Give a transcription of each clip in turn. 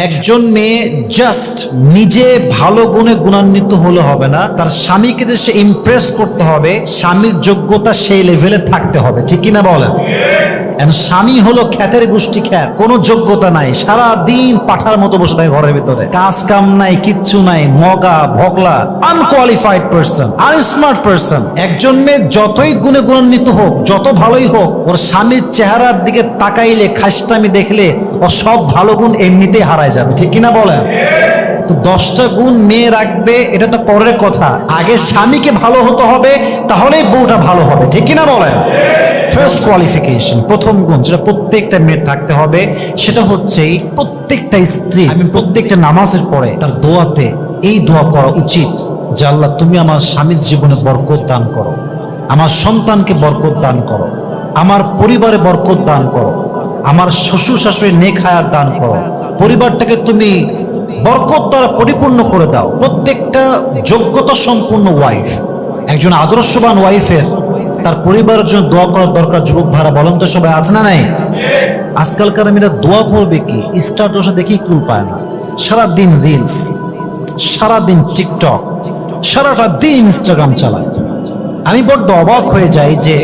একজন মেয়ে জাস্ট নিজে ভালো গুণে গুণান্বিত হলে হবে না, তার স্বামীকে যে সে ইমপ্রেস করতে হবে, স্বামীর যোগ্যতা সেই লেভেলে থাকতে হবে, ঠিক কিনা বলেন? স্বামী হলো খ্যাতের গোষ্ঠী খ্যাত, কোনো যোগ্যতা নাই, সারা দিন পাঠার মতো বসে থাকে ঘরের ভিতরে, কাজ কাম নাই, কিচ্ছু নাই, মগা Bhagla, unqualified person, unsmart person. একজন মেয়ে যতই গুণে গুণান্বিত হোক, যত ভালোই হোক, ওর স্বামীর চেহারার দিকে তাকাইলে, খাসটামি দেখলে ওর সব ভালো গুণ এমনিতেই হারায় যাবে, ঠিক কিনা বলেন? তো 10টা গুণ মেয়ে রাখবে এটা তো পরের কথা, আগে স্বামীকে ভালো হতে হবে, তাহলেই বউটা ভালো হবে, ঠিক কিনা বলেন? ফার্স্ট কোয়ালিফিকেশন, প্রথম গুণ যেটা প্রত্যেকটা মেয়ের থাকতে হবে, সেটা হচ্ছে প্রত্যেকটা স্ত্রী, আমি প্রত্যেকটা নামাজের পরে তার দোয়াতে এই দোয়া করা উচিত যে আল্লাহ তুমি আমার স্বামীর জীবনে বরকত দান করো, আমার সন্তানকে বরকত দান করো, আমার পরিবারে বরকত দান করো, আমার শ্বশুর শাশুড়ি নেক হায়াত দান করো, পরিবারটাকে তুমি বরকত দ্বারা পরিপূর্ণ করে দাও। প্রত্যেকটা যোগ্যতা সম্পূর্ণ ওয়াইফ, একজন আদর্শবান ওয়াইফের তার পরিবারের জন্য দোয়া করার দরকার। যুবক ভাড়া বলেন তো, সবাই আছে না নাই? আজকালকার মেয়েরা দোয়া করবে কি, স্ট্যাটাসে দেখেই কুল পায় না, সারাদিন রিলস, সারাদিন টিকটক, সারাটা দিন ইনস্টাগ্রাম চালায়। আমি বড্ড অবাক হয়ে যাই যে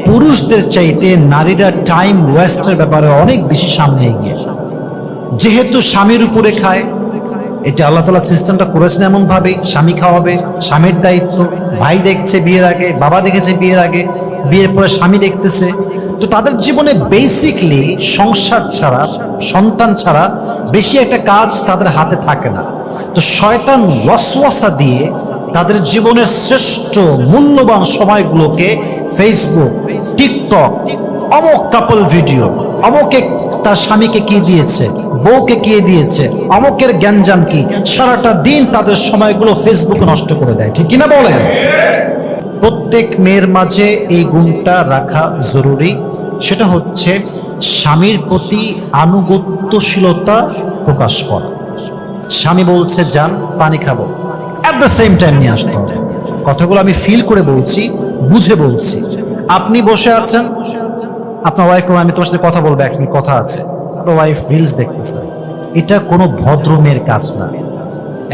পুরুষদের চাইতে নারীরা টাইম ওয়েস্টের ব্যাপারে অনেক বেশি সামনে এগিয়ে। যেহেতু স্বামীর উপরে খায়, এটা আল্লাহ তাআলা সিস্টেমটা করেছেন এমন ভাবে, স্বামী খাওয়াবে, স্বামীর দায়িত্ব। ভাই দেখছে বিয়ের আগে, বাবা দেখেছে বিয়ের আগে, বিয়ের পরে স্বামী দেখতেছে। তো তাদের জীবনে বেসিকলি সংসার ছাড়া, সন্তান ছাড়া বেশি একটা কাজ তাদের হাতে থাকে না। তো শয়তান ওয়াসওয়াসা দিয়ে তাদের জীবনের শ্রেষ্ঠ মূল্যবান সময়গুলোকে ফেসবুক, টিকটক, অমুক কাপল ভিডিও, অমুকে তার স্বামীকে কি দিয়েছে, বউকে কি দিয়েছে, অমুকের জ্ঞানজাম কি, সারাটা দিন তাদের সময়গুলো ফেসবুকে নষ্ট করে দেয়, ঠিক কিনা বলেন? প্রত্যেক মেয়ের মাঝে এই গুণটা রাখা জরুরি, সেটা হচ্ছে স্বামীর প্রতি আনুগত্যশীলতা প্রকাশ করা। স্বামী বলছে যান পানি খাবো, অ্যাট দ্য সেম টাইম নিয়ে আসতে হবে। কথাগুলো আমি ফিল করে বলছি, বুঝে বলছি। আপনি বসে আছেন, আপনার ওয়াইফ, আমি তোমার সাথে কথা বলবো, এক মিনিট কথা আছে, আপনার ওয়াইফ রিলস দেখতেছে, এটা কোনো ভদ্র মেয়ের কাজ না।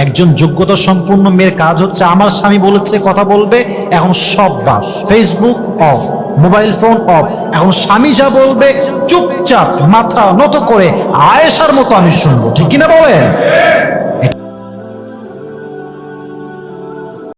একজন যোগ্যতা সম্পূর্ণ মেয়ের কাজ হচ্ছে, আমার স্বামী বলেছে কথা বলবে, এখন সব বাদ, Facebook of, mobile phone off, এখন স্বামী যা বলবে চুপচাপ মাথা নত করে আয়েশার মতো আমি শুনবো, ঠিক কিনা বলেন?